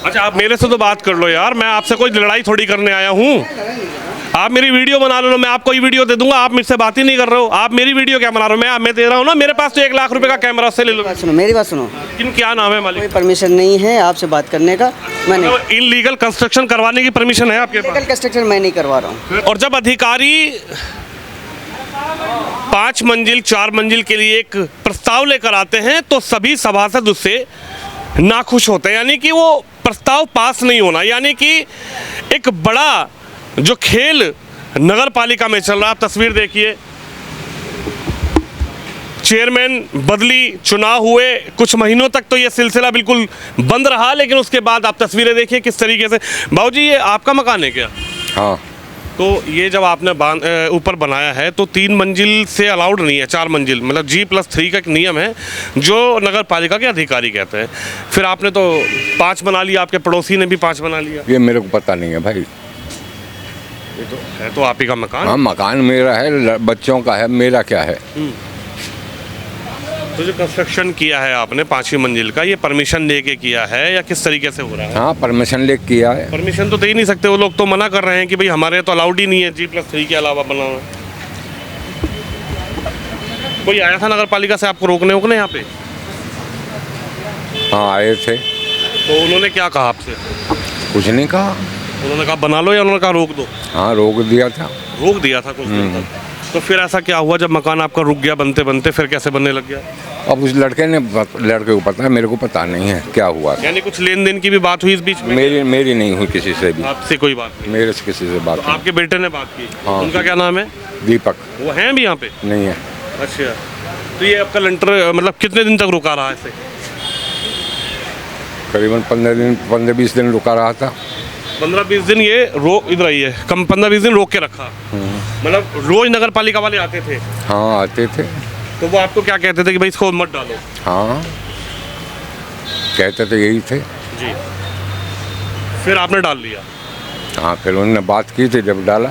अच्छा, आप मेरे से तो बात कर लो यार, मैं आपसे कोई लड़ाई थोड़ी करने आया हूँ। आप मेरी वीडियो बना लो, मैं आपको ही वीडियो दे दूंगा। आप मुझसे बात ही नहीं कर रहे हो। आप मेरी वीडियो क्या बना रहे हो? मैं दे रहा हूँ ना, मेरे पास तो 1 लाख रुपए का कैमरा, उससे ले लो। सुनो, मेरी बात सुनो। क्या नाम है मालिक? कोई परमिशन नहीं है आपसे बात करने का। मैंने इनलीगल कंस्ट्रक्शन करवाने की परमिशन है आपके पास? लीगल कंस्ट्रक्शन मैं नहीं करवा रहा हूँ। और जब अधिकारी 5 मंजिल 4 मंजिल के लिए एक प्रस्ताव लेकर आते हैं तो सभी सभासद उससे नाखुश होते हैं, यानी कि वो प्रस्ताव पास नहीं होना, यानी कि एक बड़ा जो खेल नगर पालिका में चल रहा है। आप तस्वीर देखिए, चेयरमैन बदली, चुनाव हुए, कुछ महीनों तक तो ये सिलसिला बिल्कुल बंद रहा, लेकिन उसके बाद आप तस्वीरें देखिए किस तरीके से। बाबूजी, ये आपका मकान है क्या? हाँ। तो ये जब आपने ऊपर बनाया है तो 3 मंजिल से अलाउड नहीं है, 4 मंजिल, मतलब G+3 का एक नियम है जो नगर पालिका के अधिकारी कहते हैं। फिर आपने तो 5 बना लिया, आपके पड़ोसी ने भी 5 बना लिया। ये मेरे को पता नहीं है भाई। ये तो है तो आप ही का मकान। हाँ, मकान मेरा है, बच्चों का है, मेरा क्या है। तो जो कंस्ट्रक्शन किया है आपने 5वीं मंजिल का, ये परमिशन लेके किया है या किस तरीके से हो रहा है? हाँ, परमिशन ले किया है। परमिशन तो दे ही नहीं सकते, वो लोग तो मना कर रहे हैं कि भाई हमारे तो अलाउड ही नहीं है G+3 के अलावा बनाना। कोई आया था नगर पालिका से आपको रोकने यहाँ पे? हाँ, आए थे। तो उन्होंने क्या कहा आपसे? कुछ नहीं कहा। उन्होंने कहा बना लो या उन्होंने कहा रोक दो? हाँ, रोक दिया था। रोक दिया था कुछ दिन तक। तो फिर ऐसा क्या हुआ जब मकान आपका रुक गया बनते बनते, फिर कैसे बनने लग गया? अब उस लड़के को पता है, मेरे को पता नहीं है क्या हुआ। यानी कुछ लेन देन की भी बात हुई इस बीच में? मेरी नहीं हुई किसी से भी। आपसे कोई बात नहीं? मेरे से किसी से बात तो नहीं। आपके बेटे ने बात की? हाँ। उनका क्या नाम है? दीपक। वो हैं भी यहाँ पे? नहीं है। अच्छा, तो ये आपका लेंटर मतलब कितने दिन तक रुका रहा ऐसे? करीबन 15-20 दिन रुका रहा था। 15-20 दिन ये इधर आई है, कम 15-20 दिन रोक के रखा। मतलब रोज नगर पालिका वाले आते थे? हाँ, आते थे। तो वो आपको क्या कहते थे कि भाई इसको मत डालो? हाँ, कहते थे यही थे जी। फिर आपने डाल लिया? हाँ, फिर उन्होंने बात की थी जब डाला।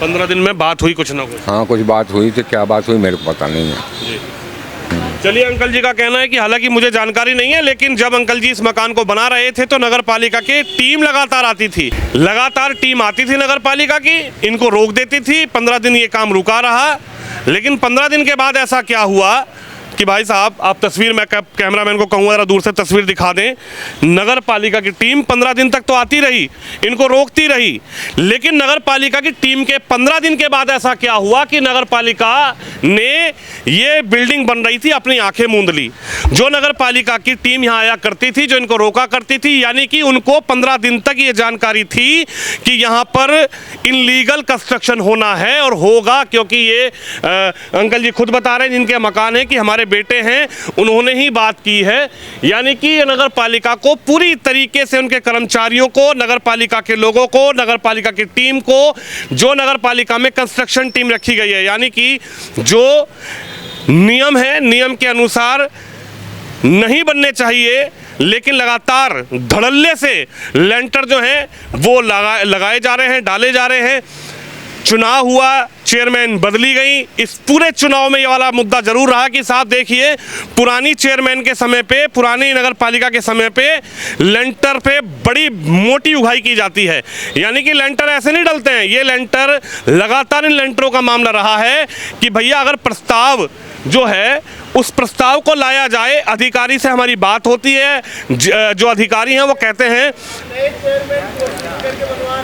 15 दिन में बात हुई कुछ ना कुछ? हाँ, कुछ बात हुई थी, क्या बात हुई मेरे को पता नहीं है। जी। चलिए, अंकल जी का कहना है कि हालांकि मुझे जानकारी नहीं है, लेकिन जब अंकल जी इस मकान को बना रहे थे तो नगर पालिका की टीम लगातार आती थी, लगातार टीम आती थी नगर पालिका की, इनको रोक देती थी। 15 दिन ये काम रुका रहा, लेकिन 15 दिन के बाद ऐसा क्या हुआ कि भाई साहब, आप तस्वीर, मैं कैमरामैन को कहूँगा जरा दूर से तस्वीर दिखा दें। नगर पालिका की टीम 15 दिन तक तो आती रही, इनको रोकती रही, लेकिन नगर पालिका की टीम के 15 दिन के बाद ऐसा क्या हुआ कि नगर पालिका ने ये बिल्डिंग बन रही थी अपनी आंखें मूंद ली। जो नगर पालिका की टीम यहाँ आया करती थी, जो इनको रोका करती थी, यानी कि उनको 15 दिन तक ये जानकारी थी कि यहाँ पर इनलीगल कंस्ट्रक्शन होना है और होगा, क्योंकि ये अंकल जी खुद बता रहे हैं जिनके मकान है कि हमारे बेटे हैं, उन्होंने ही बात की है। यानी कि नगर पालिका को पूरी तरीके से, उनके कर्मचारियों को, नगर पालिका के लोगों को, नगर पालिका की टीम को, जो नगर पालिका में कंस्ट्रक्शन टीम रखी गई है, यानी कि जो नियम है, नियम के अनुसार नहीं बनने चाहिए, लेकिन लगातार धड़ल्ले से लेंटर जो है वो लगाए जा रहे हैं, डाले जा रहे हैं। चुनाव हुआ, चेयरमैन बदली गई, इस पूरे चुनाव में ये वाला मुद्दा जरूर रहा कि साहब देखिए, पुरानी चेयरमैन के समय पे, पुरानी नगर पालिका के समय पे लेंटर पे बड़ी मोटी उगाई की जाती है। यानी कि लेंटर ऐसे नहीं डलते हैं, ये लेंटर लगातार, इन लेंटरों का मामला रहा है कि भैया अगर प्रस्ताव जो है उस प्रस्ताव को लाया जाए, अधिकारी से हमारी बात होती है, जो अधिकारी हैं वो कहते हैं,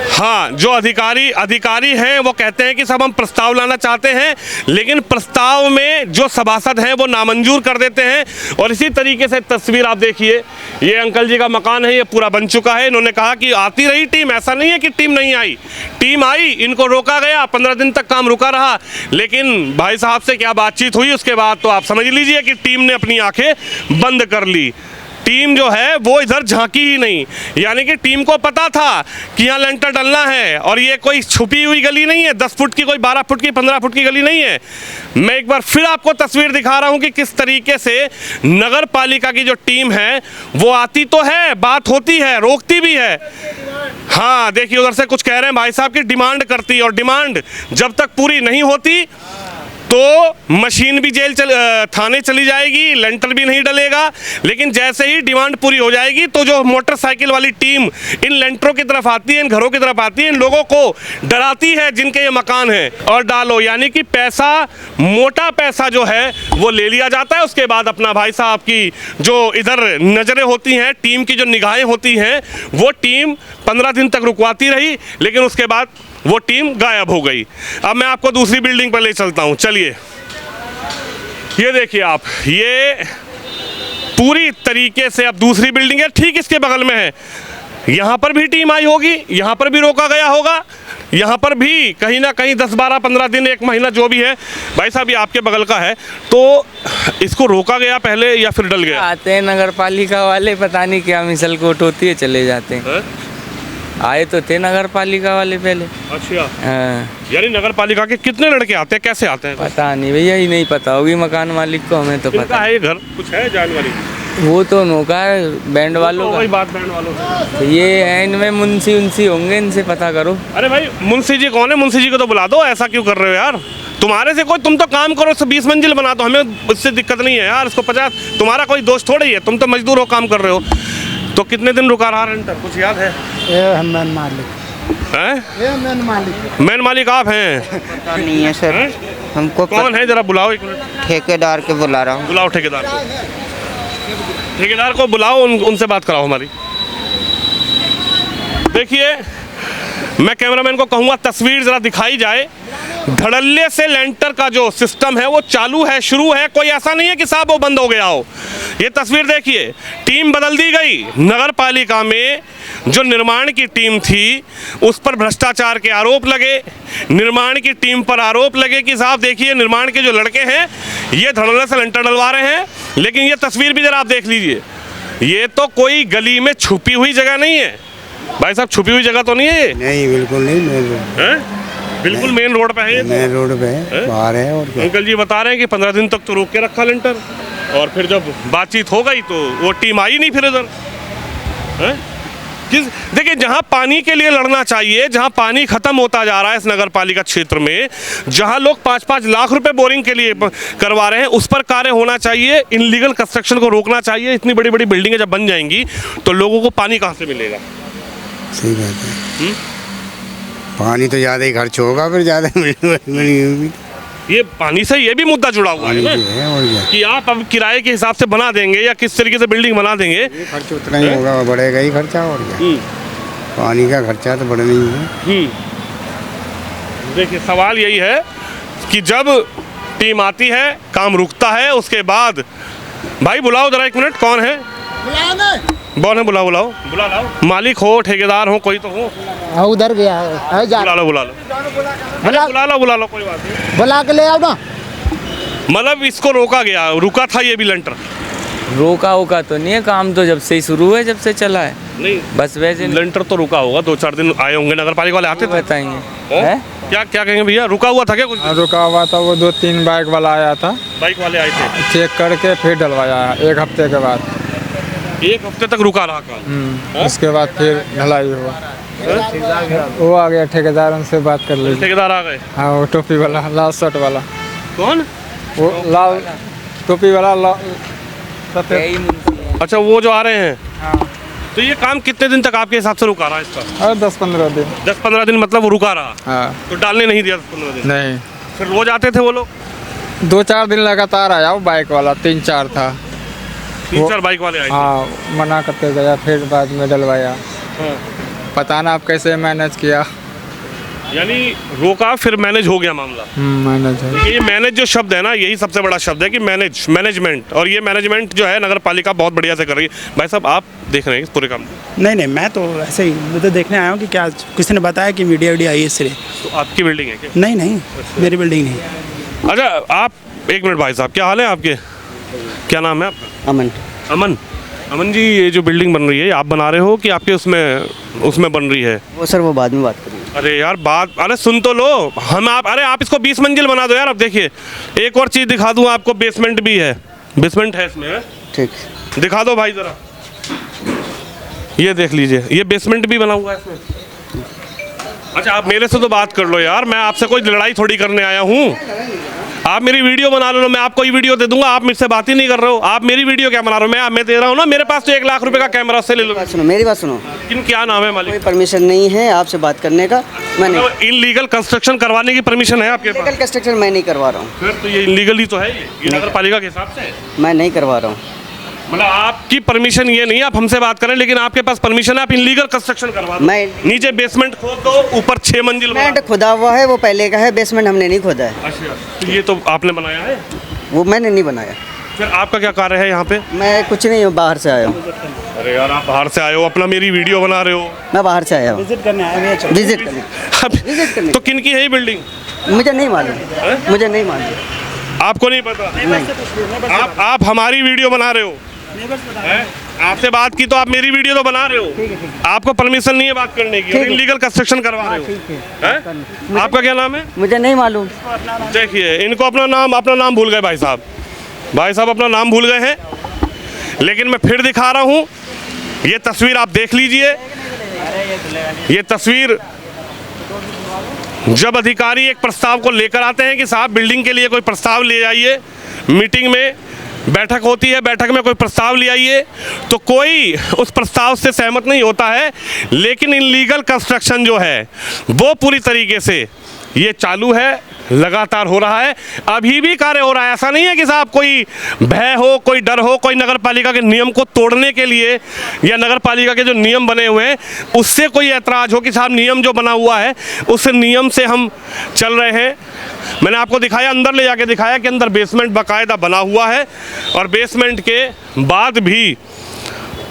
हाँ, जो अधिकारी हैं वो कहते हैं कि सब हम प्रस्ताव लाना चाहते हैं, लेकिन प्रस्ताव में जो सभासद हैं वो नामंजूर कर देते हैं। और इसी तरीके से तस्वीर आप देखिए, ये अंकल जी का मकान है, ये पूरा बन चुका है। इन्होंने कहा कि आती रही टीम, ऐसा नहीं है कि टीम नहीं आई, टीम आई, इनको रोका गया, 15 दिन तक काम रुका रहा, लेकिन भाई साहब से क्या बातचीत हुई उसके बाद तो आप समझ लीजिए कि टीम ने अपनी आंखें बंद कर ली। टीम जो है वो इधर झांकी ही नहीं, यानी कि टीम को पता था कि यहाँ लेंटर डलना है और ये कोई छुपी हुई गली नहीं है, 10 फुट की, कोई 12 फुट की, 15 फुट की गली नहीं है। मैं एक बार फिर आपको तस्वीर दिखा रहा हूँ कि किस तरीके से नगर पालिका की जो टीम है वो आती तो है, बात होती है, रोकती भी है। हाँ, देखिए उधर से कुछ कह रहे हैं भाई साहब की डिमांड करती, और डिमांड जब तक पूरी नहीं होती तो मशीन भी थाने चली जाएगी, लेंटर भी नहीं डलेगा। लेकिन जैसे ही डिमांड पूरी हो जाएगी तो जो मोटरसाइकिल वाली टीम इन लेंटरों की तरफ आती है, इन घरों की तरफ आती है, इन लोगों को डराती है जिनके ये मकान हैं, और डालो, यानी कि पैसा, मोटा पैसा जो है वो ले लिया जाता है। उसके बाद अपना भाई साहब की जो इधर नज़रें होती हैं, टीम की जो निगाहें होती हैं, वो टीम 15 दिन तक रुकवाती रही, लेकिन उसके बाद वो टीम गायब हो गई। अब मैं आपको दूसरी बिल्डिंग पर ले चलता हूँ, चलिए। ये देखिए आप, ये पूरी तरीके से अब दूसरी बिल्डिंग है, ठीक इसके बगल में है। यहाँ पर भी टीम आई होगी, यहाँ पर भी रोका गया होगा, यहाँ पर भी कहीं ना कहीं 10, 12, 15 दिन, 1 महीना जो भी है। भाई साहब ये आपके बगल का है, तो इसको रोका गया पहले या फिर डल गया? आते हैं नगर पालिका वाले, पता नहीं क्या मिसल कोट होती है, चले जाते हैं। आए तो थे नगर पालिका वाले पहले। अच्छा, हाँ। यानी नगर पालिका के कितने लड़के आते हैं, कैसे आते हैं? पता नहीं भैया, ही नहीं पता होगी मकान मालिक को, हमें तो किनका पता है ये घर, कुछ है जानकारी? वो तो नौका है बैंड वालों वही का। बात, बैंड वालों का। तो ये है, इनमें मुंशी उनसी होंगे, इनसे पता करो। अरे भाई, मुंशी जी कौन है? मुंशी जी को तो बुला दो। ऐसा क्यों कर रहे हो यार? तुम्हारे से कोई, तुम तो काम करो, 20 मंजिल बना दो, हमें उससे दिक्कत नहीं है यार। इसको 50, तुम्हारा कोई दोस्त थोड़ा ही है, तुम तो मजदूर हो, काम कर रहे हो। तो कितने दिन रुका रहा रेंटर, कुछ याद है? मेन मालिक हैं? ये मेन मालिक मेन मालिक आप हैं? पता नहीं है सर, हैं? हमको कौन है, जरा बुलाओ, 1 मिनट ठेकेदार के बुला रहा हूँ। बुलाओ ठेकेदार को, ठेकेदार को बुलाओ, उनसे बात कराओ हमारी। देखिए, मैं कैमरामैन को कहूँगा तस्वीर ज़रा दिखाई जाए। धड़ल्ले से लेंटर का जो सिस्टम है वो चालू है, शुरू है, कोई ऐसा नहीं है कि साहब वो बंद हो गया हो। ये तस्वीर देखिए, टीम बदल दी गई। नगर पालिका में जो निर्माण की टीम थी उस पर भ्रष्टाचार के आरोप लगे, निर्माण की टीम पर आरोप लगे कि साहब देखिए निर्माण के जो लड़के हैं ये धड़ल्ले से लेंटर डलवा रहे हैं। लेकिन ये तस्वीर भी ज़रा आप देख लीजिए, ये तो कोई गली में छुपी हुई जगह नहीं है भाई साहब, छुपी हुई जगह तो नहीं है ये? नहीं, बिल्कुल नहीं, मेन रोड हैं? बिल्कुल मेन रोड पे है ये तो। मेन रोड पे है, बाहर है। और क्या? अंकल जी बता रहे हैं कि 15 दिन तक तो रोक के रखा लेंटर, और फिर जब बातचीत हो गई तो वो टीम आई नहीं फिर इधर। देखिए, जहां पानी के लिए लड़ना चाहिए, जहां पानी खत्म होता जा रहा है इस नगर पालिका क्षेत्र में, जहां लोग 5-5 लाख रुपए बोरिंग के लिए करवा रहे हैं, उस पर कार्य होना चाहिए। इनलीगल कंस्ट्रक्शन को रोकना चाहिए। इतनी बड़ी बड़ी बिल्डिंगें जब बन जाएंगी तो लोगों को पानी कहाँ से मिलेगा? सही बात है। पानी तो ज़्यादा ही खर्च होगा, फिर ज़्यादा मिलेगी। ये पानी से ये भी मुद्दा जुड़ा हुआ है ना, और क्या, कि आप अब किराए के हिसाब से बना देंगे या किस तरीके से बिल्डिंग बना देंगे, खर्च उतना ही होगा, बढ़ेगा ही खर्चा। और क्या, पानी का खर्चा तो बढ़ना ही है। देखिए, सवाल यही है कि जब टीम आती है, काम रुकता है, उसके बाद भाई बुलाओ जरा 1 मिनट, कौन है? कौन है? बुलाओ बुला लाओ, मालिक हो, ठेकेदार हो, कोई तो हो। उधर गया है, बुला लो बुला लो, कोई बात नहीं, बुला के ले आओ ना। मतलब इसको रोका गया, रुका था ये भी लेंटर? रोका होगा तो नहीं है, काम तो जब से ही शुरू है, जब से चला है। नहीं, बस वैसे लेंटर तो रुका होगा, 2-4 दिन आए होंगे नगर पालिका वाले, आते थे? बताएंगे है? क्या कहेंगे भैया, रुका हुआ था क्या कुछ? रुका हुआ था, वो 2-3 बाइक वाला आया था, बाइक वाले आए थे, चेक करके फिर डलवाया 1 हफ्ते के बाद। 1 हफ्ते तक रुका रहा काम। उसके बाद फिर ढलाई हुआ। वो आ गया ठेकेदार, उनसे बात कर लीजिए। ठेकेदार आ गए? हाँ, वो टोपी वाला, लाल शर्ट वाला, कौन? वो लाल टोपी वाला, अच्छा, वो जो आ रहे हैं। हाँ। तो ये काम कितने दिन तक आपके हिसाब से रुका रहा इसका? और 10-15 दिन। 10-15 दिन मतलब वो रुका रहा? हाँ। तो डालने नहीं दिया 10-15 दिन? नहीं, फिर रोज आते थे वो लोग? 2-4 दिन लगातार आया वो बाइक वाला, 3-4 था। 3-4 बाइक वाले आए थे? हाँ, मना करते गया, फिर बाद में डलवाया। हाँ। पता ना आप कैसे मैनेज किया। यानी रोका, फिर मैनेज हो गया मामला। मैनेज है। ये मैनेज जो शब्द है ना, यही सबसे बड़ा शब्द है कि मैनेजमेंट, और ये मैनेजमेंट जो है नगर पालिका बहुत बढ़िया से कर रही है। भाई साहब, आप देख रहे हैं इस पूरे काम को? नहीं, मैं तो ऐसे ही, मैं तो देखने आया हूँ कि क्या किसी ने बताया कि मीडिया आई है इसलिए। तो आपकी बिल्डिंग है क्या? नहीं, मेरी बिल्डिंग नहीं। अच्छा, आप 1 मिनट भाई साहब, क्या हाल है आपके? क्या नाम है आपका? अमन। अमन जी, ये जो बिल्डिंग बन रही है आप बना रहे हो कि आपके उसमें बन रही है? वो सर, वो बाद में बात करेंगे। अरे यार, अरे सुन तो लो, अरे आप इसको 20 मंजिल बना दो यार। अब देखिए, एक और चीज़ दिखा दूँ आपको, बेसमेंट भी है, बेसमेंट है इसमें। है? ठीक, दिखा दो भाई ज़रा, ये देख लीजिए, ये बेसमेंट भी बना हुआ है इसमें। अच्छा, आप मेरे से तो बात कर लो यार, मैं आपसे कोई लड़ाई थोड़ी करने आया हूँ। आप मेरी वीडियो बना लो, मैं आपको ही वीडियो दे दूंगा, आप मुझसे बात ही नहीं कर रहे हो। आप मेरी वीडियो क्या बना रहे हो? मैं दे रहा हूँ ना, मेरे पास तो 1 लाख रुपए का कैमरा, उससे ले लो। बात सुनो, मेरी बात सुनो। किन क्या नाम है मालिक? कोई परमिशन नहीं है आपसे बात करने का। मैं नहीं, इनलीगल कंस्ट्रक्शन करवाने की परमिशन है आपके पास? लीगल कंस्ट्रक्शन मैं नहीं करवा रहा हूँ। फिर तो ये इनलीगल ही तो है, ये नगर पालिका के हिसाब से है। मैं नहीं करवा रहा हूँ। मतलब आपकी परमिशन ये नहीं है, आप हमसे बात करें, लेकिन आपके पास परमिशन है, आप इनलीगल कंस्ट्रक्शन करवा दो। मैं नीचे बेसमेंट खोद दो, ऊपर 6 मंजिल बना बेसमेंट खुदा हुआ है, वो पहले का है। बेसमेंट हमने नहीं खोदा है। अच्छा, तो ये तो आपने बनाया है? वो मैंने नहीं बनाया। फिर आपका क्या कार्य है यहाँ पे? मैं कुछ नहीं हूँ, बाहर से आया हूँ। अरे यार, आप बाहर से आए हो, अपना मेरी वीडियो बना रहे हो। मैं बाहर से आया हूँ विजिट करने आए हुए हैं। विजिट करने। विजिट करने। तो किन की है ये बिल्डिंग? मुझे नहीं मालूम, मुझे नहीं मालूम। आपको नहीं पता? आप हमारी वीडियो बना रहे हो, हैं? आपसे बात की तो आप मेरी वीडियो तो बना रहे हो, आपको परमिशन नहीं है बात करने की, और इनलीगल कंस्ट्रक्शन करवा रहे हो, हैं? आपका क्या नाम है? मुझे नहीं मालूम। देखिए, इनको अपना नाम भूल गए भाई साहब अपना नाम भूल गए हैं। लेकिन मैं फिर दिखा रहा हूँ, ये तस्वीर आप देख लीजिए। ये तस्वीर जब अधिकारी एक प्रस्ताव को लेकर आते हैं कि साहब बिल्डिंग के लिए कोई प्रस्ताव ले आइए, मीटिंग में बैठक होती है, बैठक में कोई प्रस्ताव ले आइए, तो कोई उस प्रस्ताव से सहमत नहीं होता है। लेकिन इनलीगल कंस्ट्रक्शन जो है वो पूरी तरीके से ये चालू है, लगातार हो रहा है, अभी भी कार्य हो रहा है। ऐसा नहीं है कि साहब कोई भय हो, कोई डर हो, कोई नगर पालिका के नियम को तोड़ने के लिए या नगर पालिका के जो नियम बने हुए हैं उससे कोई ऐतराज़ हो कि साहब नियम जो बना हुआ है उस नियम से हम चल रहे हैं। मैंने आपको दिखाया, अंदर ले जाके दिखाया कि अंदर बेसमेंट बाकायदा बना हुआ है, और बेसमेंट के बाद भी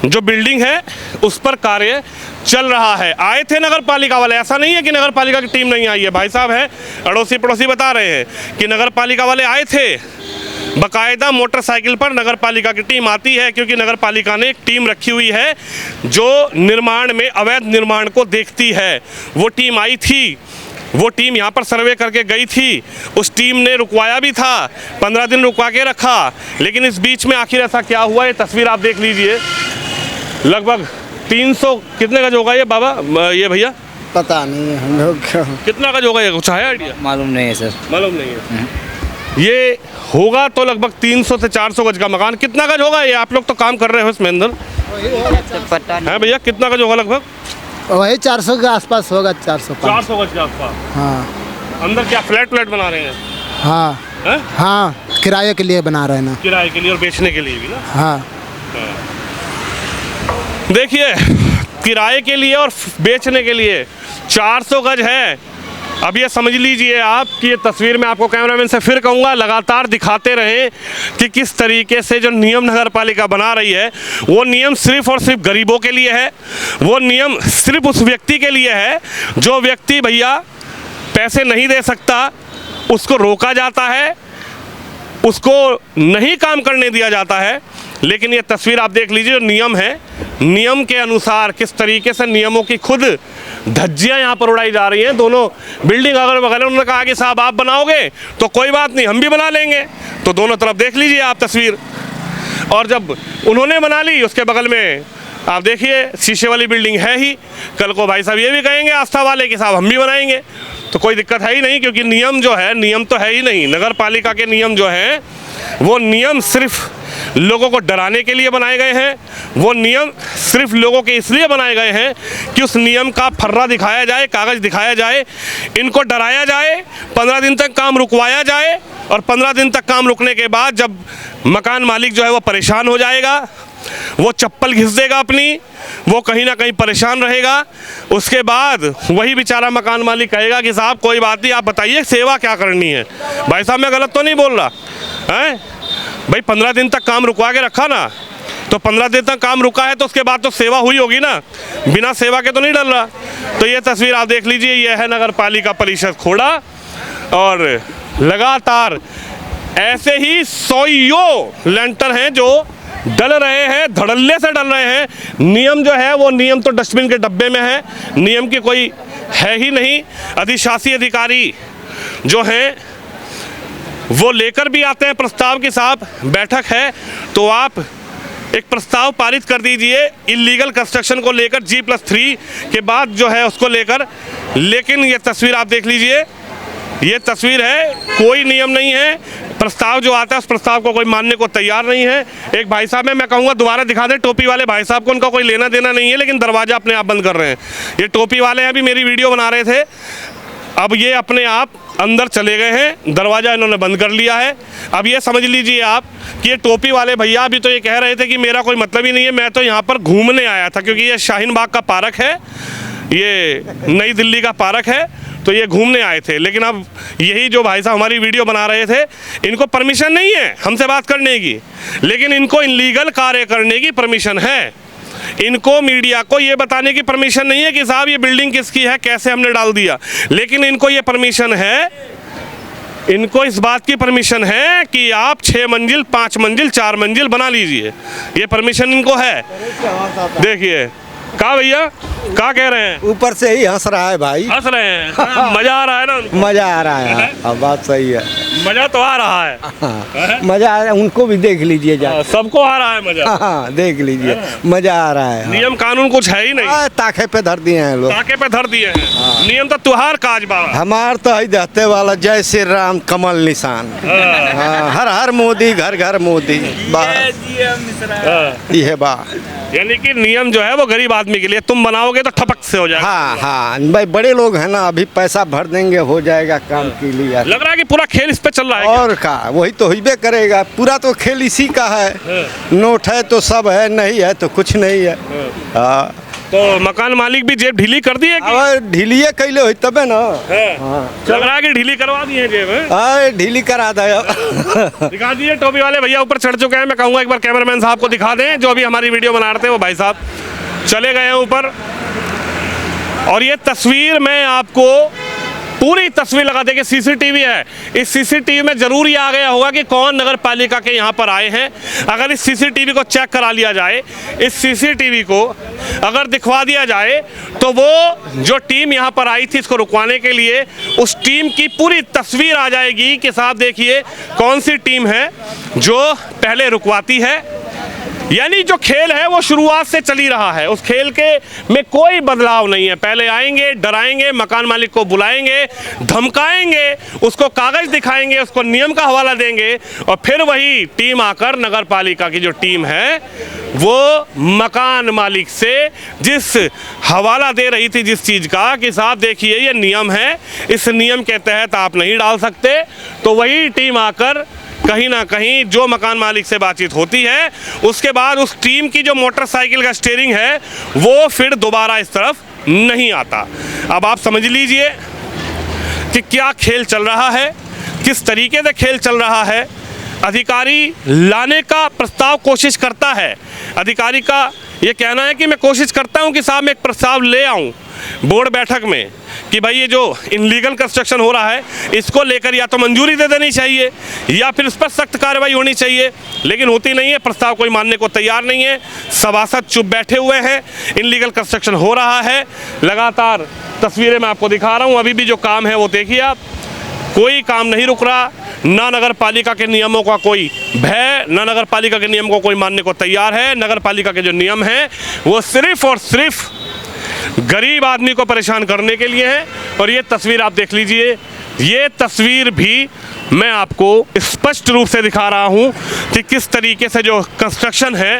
जो बिल्डिंग है उस पर कार्य चल रहा है। आए थे नगर पालिका वाले, ऐसा नहीं है कि नगर पालिका की टीम नहीं आई है। भाई साहब हैं, अड़ोसी पड़ोसी बता रहे हैं कि नगर पालिका वाले आए थे, बाकायदा मोटरसाइकिल पर नगर पालिका की टीम आती है, क्योंकि नगर पालिका ने एक टीम रखी हुई है जो निर्माण में अवैध निर्माण को देखती है। वो टीम आई थी, वो टीम यहाँ पर सर्वे करके गई थी, उस टीम ने रुकवाया भी था, 15 दिन रुकवा के रखा। लेकिन इस बीच में आखिर ऐसा क्या हुआ, ये तस्वीर आप देख लीजिए। लगभग 300 कितने गज होगा ये बाबा, ये भैया? पता नहीं है हम लोग क्या। कितना गज होगा ये, कुछ है आइडिया? मालूम नहीं है सर। मालूम नहीं है। ये होगा तो लगभग 300 से 400 गज का मकान। कितना गज होगा ये? आप लोग तो काम कर रहे हो इसमें अंदर, पता है भैया? कितना गज होगा लगभग? वही 400 के आसपास होगा, 400 400 गज के आसपास। हाँ अंदर क्या फ्लैट बना रहे हैं? हाँ हैं? हाँ, किराए के लिए बना रहे हैं ना। किराए के लिए और बेचने के लिए भी ना। हाँ देखिए, किराए के लिए और बेचने के लिए 400 गज है। अब ये समझ लीजिए आप कि ये तस्वीर में आपको कैमरामैन से फिर कहूँगा लगातार दिखाते रहें कि किस तरीके से जो नियम नगर पालिका बना रही है वो नियम सिर्फ और सिर्फ गरीबों के लिए है। वो नियम सिर्फ उस व्यक्ति के लिए है जो व्यक्ति भैया पैसे नहीं दे सकता, उसको रोका जाता है, उसको नहीं काम करने दिया जाता है। लेकिन ये तस्वीर आप देख लीजिए, नियम है, नियम के अनुसार किस तरीके से नियमों की खुद धज्जियां यहाँ पर उड़ाई जा रही हैं। दोनों बिल्डिंग अगर बगल, उन्होंने कहा कि साहब आप बनाओगे तो कोई बात नहीं, हम भी बना लेंगे। तो दोनों तरफ देख लीजिए आप तस्वीर। और जब उन्होंने बना ली, उसके बगल में आप देखिए शीशे वाली बिल्डिंग है ही। कल को भाई साहब ये भी कहेंगे आस्था वाले कि साहब हम भी बनाएंगे, तो कोई दिक्कत है ही नहीं, क्योंकि नियम जो है, नियम तो है ही नहीं। नगर पालिका के नियम जो हैं वो नियम सिर्फ लोगों को डराने के लिए बनाए गए हैं। वो नियम सिर्फ लोगों के इसलिए बनाए गए हैं कि उस नियम का फर्रा दिखाया जाए, कागज़ दिखाया जाए, इनको डराया जाए, 15 दिन तक काम रुकवाया जाए, और 15 दिन तक काम रुकने के बाद जब मकान मालिक जो है वो परेशान हो जाएगा, वो चप्पल घिस देगा अपनी, वो कहीं ना कहीं परेशान रहेगा, उसके बाद वही बेचारा मकान मालिक कहेगा कि साहब कोई बात नहीं, आप बताइए सेवा क्या करनी है। भाई साहब मैं गलत तो नहीं बोल रहा हैं? भाई 15 दिन तक काम रुकवा के रखा ना, तो 15 दिन तक काम रुका है तो उसके बाद तो सेवा हुई होगी ना, बिना सेवा के तो नहीं डल रहा। तो ये तस्वीर आप देख लीजिए, ये है नगर पालिका परिषद खोड़ा, और लगातार ऐसे ही सौयों लेंटर हैं जो डल रहे हैं, धड़ल्ले से डल रहे हैं। नियम जो है वो नियम तो डस्टबिन के डब्बे में है, नियम की कोई है ही नहीं। अधिशासी अधिकारी जो हैं वो लेकर भी आते हैं प्रस्ताव कि साहब बैठक है तो आप एक प्रस्ताव पारित कर दीजिए इलीगल कंस्ट्रक्शन को लेकर, G+3 के बाद जो है उसको लेकर। लेकिन ये तस्वीर आप देख लीजिए, ये तस्वीर है, कोई नियम नहीं है। प्रस्ताव जो आता है उस प्रस्ताव को कोई मानने को तैयार नहीं है। एक भाई साहब है, मैं कहूँगा दोबारा दिखा दें, टोपी वाले भाई साहब को, उनका कोई लेना देना नहीं है, लेकिन दरवाज़ा अपने आप बंद कर रहे हैं। ये टोपी वाले हैं, अभी मेरी वीडियो बना रहे थे, अब ये अपने आप अंदर चले गए हैं, दरवाज़ा इन्होंने बंद कर लिया है। अब ये समझ लीजिए आप कि ये टोपी वाले भैया अभी तो ये कह रहे थे कि मेरा कोई मतलब ही नहीं है, मैं तो यहाँ पर घूमने आया था, क्योंकि ये शाहीन बाग का पार्क है, ये नई दिल्ली का पार्क है, तो ये घूमने आए थे। लेकिन अब यही जो भाई साहब हमारी वीडियो बना रहे थे, इनको परमिशन नहीं है हमसे बात करने की, लेकिन इनको इलीगल कार्य करने की परमिशन है। इनको मीडिया को ये बताने की परमिशन नहीं है कि साहब ये बिल्डिंग किसकी है, कैसे हमने डाल दिया, लेकिन इनको ये परमिशन है, इनको इस बात की परमिशन है कि आप 6 मंजिल 5 मंजिल 4 मंजिल बना लीजिए, ये परमिशन इनको है। देखिए कहा भैया, क्या कह रहे हैं? ऊपर से ही हंस रहा है भाई, हंस रहे हैं, मजा आ रहा है ना उनको? मजा आ रहा है। हाँ, बात सही है, मजा तो आ रहा है। हाँ, मजा आ रहा है, उनको भी देख लीजिए जा, सबको आ रहा है मजा। हाँ, देख लीजिए, मजा आ रहा है। नियम कानून कुछ है ही नहीं, ताके पे धर दिए हैं लोग, ताके पे धर दिए हैं। नियम तो तुहार काज बाबा, हमार तो ही दहते वाला जय श्री राम कमल निशान। हाँ, हर हर मोदी, घर घर मोदी, ये बा। यानी कि नियम जो है वो गरीब आदमी के लिए, तुम बनाओगे तो ठपक से हो जाएगा। हाँ हाँ भाई, बड़े लोग हैं ना, अभी पैसा भर देंगे, हो जाएगा काम के लिए। लग रहा है कि पूरा खेल इस पे चल रहा है। और का वही तो ही करेगा, पूरा तो खेल इसी का है। नोट है तो सब है, नहीं है तो कुछ नहीं है। हाँ, तो मकान मालिक भी जेब ढीली कर दी है कि? अब ढीलिए कैले हो तबे ना। हाँ। लग रहा है कि ढीली करवा दी है जेब। अरे ढीली करा दे। दिखा दिए, टोपी वाले भैया ऊपर चढ़ चुके हैं। मैं कहूँगा एक बार कैमरामैन साहब को दिखा दें, जो अभी हमारी वीडियो बना रहे थे, वो भाई साहब चले गए हैं ऊपर। और ये तस्वीर मैं आपको पूरी तस्वीर लगा देंगे, सीसीटीवी है, इस सीसीटीवी में जरूर ये आ गया होगा कि कौन नगर पालिका के यहाँ पर आए हैं। अगर इस सीसीटीवी को चेक करा लिया जाए, इस सीसीटीवी को अगर दिखवा दिया जाए, तो वो जो टीम यहाँ पर आई थी इसको रुकवाने के लिए, उस टीम की पूरी तस्वीर आ जाएगी कि साहब देखिए कौन सी टीम है जो पहले रुकवाती है। यानी जो खेल है वो शुरुआत से चली रहा है, उस खेल के में कोई बदलाव नहीं है। पहले आएंगे, डराएंगे, मकान मालिक को बुलाएंगे, धमकाएंगे, उसको कागज दिखाएंगे, उसको नियम का हवाला देंगे, और फिर वही टीम आकर नगर पालिका की जो टीम है वो मकान मालिक से जिस हवाला दे रही थी जिस चीज़ का कि साहब देखिए ये नियम है, इस नियम के तहत आप नहीं डाल सकते, तो वही टीम आकर कहीं ना कहीं जो मकान मालिक से बातचीत होती है, उसके बाद उस टीम की जो मोटरसाइकिल का स्टीयरिंग है वो फिर दोबारा इस तरफ नहीं आता। अब आप समझ लीजिए कि क्या खेल चल रहा है, किस तरीके से खेल चल रहा है। अधिकारी लाने का प्रस्ताव कोशिश करता है, अधिकारी का ये कहना है कि मैं कोशिश करता हूं कि साहब मैं एक प्रस्ताव ले आऊं बोर्ड बैठक में कि भाई ये जो इनलीगल कंस्ट्रक्शन हो रहा है इसको लेकर या तो मंजूरी दे देनी चाहिए या फिर इस पर सख्त कार्रवाई होनी चाहिए, लेकिन होती नहीं है। प्रस्ताव कोई मानने को तैयार नहीं है, सभासद चुप बैठे हुए हैं, इनलीगल कंस्ट्रक्शन हो रहा है। लगातार तस्वीरें मैं आपको दिखा रहा हूँ, अभी भी जो काम है वो देखिए आप, कोई काम नहीं रुक रहा। ना नगर पालिका के नियमों का कोई भय, ना नगर पालिका के नियम को कोई मानने को तैयार है। नगर पालिका के जो नियम हैं वो सिर्फ और सिर्फ गरीब आदमी को परेशान करने के लिए है। और ये तस्वीर आप देख लीजिए, ये तस्वीर भी मैं आपको स्पष्ट रूप से दिखा रहा हूँ कि किस तरीके से जो कंस्ट्रक्शन है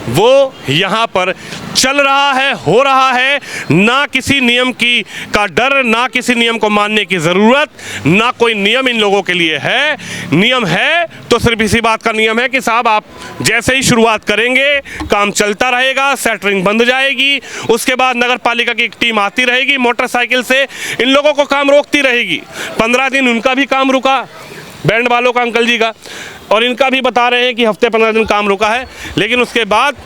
वो यहाँ पर चल रहा है, हो रहा है। ना किसी नियम की का डर, ना किसी नियम को मानने की ज़रूरत, ना कोई नियम इन लोगों के लिए है। नियम है तो सिर्फ इसी बात का नियम है कि साहब आप जैसे ही शुरुआत करेंगे काम चलता रहेगा, सेटरिंग बंद जाएगी, उसके बाद नगर पालिका की एक टीम आती रहेगी मोटरसाइकिल से, इन लोगों को काम रोकती रहेगी। 15 दिन उनका भी काम रुका, बैंड वालों का, अंकल जी का, और इनका भी बता रहे हैं कि हफ्ते 15 दिन काम रुका है, लेकिन उसके बाद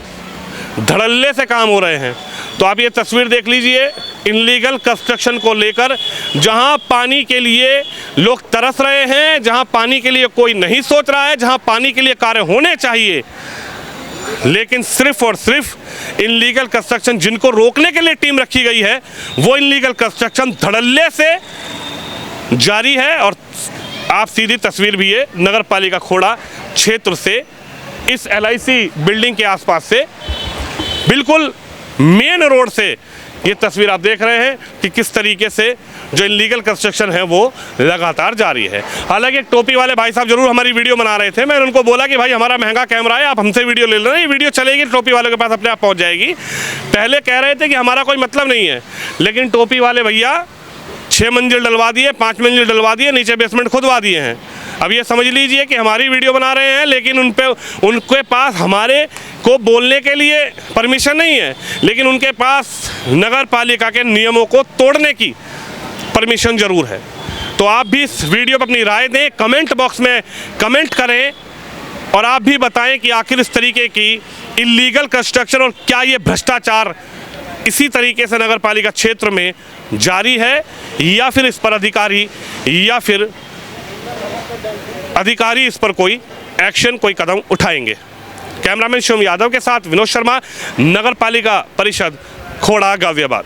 धड़ल्ले से काम हो रहे हैं। तो आप ये तस्वीर देख लीजिए इनलीगल कंस्ट्रक्शन को लेकर, जहां पानी के लिए लोग तरस रहे हैं, जहां पानी के लिए कोई नहीं सोच रहा है, जहां पानी के लिए कार्य होने चाहिए, लेकिन सिर्फ और सिर्फ इनलीगल कंस्ट्रक्शन जिनको रोकने के लिए टीम रखी गई है वो इनलीगल कंस्ट्रक्शन धड़ल्ले से जारी है। और आप सीधी तस्वीर भी है नगर पालिका खोड़ा क्षेत्र से, इस LIC बिल्डिंग के आसपास से, बिल्कुल मेन रोड से ये तस्वीर आप देख रहे हैं कि किस तरीके से जो इलीगल कंस्ट्रक्शन है वो लगातार जारी है। हालांकि एक टोपी वाले भाई साहब जरूर हमारी वीडियो बना रहे थे। मैंने उनको बोला कि भाई हमारा महंगा कैमरा है, आप हमसे वीडियो ले लेना, ये वीडियो चलेगी टोपी वालों के पास अपने आप पहुंच जाएगी। पहले कह रहे थे कि हमारा कोई मतलब नहीं है, लेकिन टोपी वाले भैया 6 मंजिल डलवा दिए, 5 मंजिल डलवा दिए, नीचे बेसमेंट खुदवा दिए हैं। अब ये समझ लीजिए कि हमारी वीडियो बना रहे हैं, लेकिन उनके पास हमारे को बोलने के लिए परमिशन नहीं है, लेकिन उनके पास नगर पालिका के नियमों को तोड़ने की परमिशन ज़रूर है। तो आप भी इस वीडियो पर अपनी राय दें, कमेंट बॉक्स में कमेंट करें और आप भी बताएं कि आखिर इस तरीके की इलीगल कंस्ट्रक्शन और क्या ये भ्रष्टाचार इसी तरीके से नगर पालिका क्षेत्र में जारी है, या फिर इस पर अधिकारी इस पर कोई एक्शन, कोई कदम उठाएंगे। कैमरामैन शिवम यादव के साथ विनोद शर्मा, नगर पालिका परिषद खोड़ा, गाजियाबाद।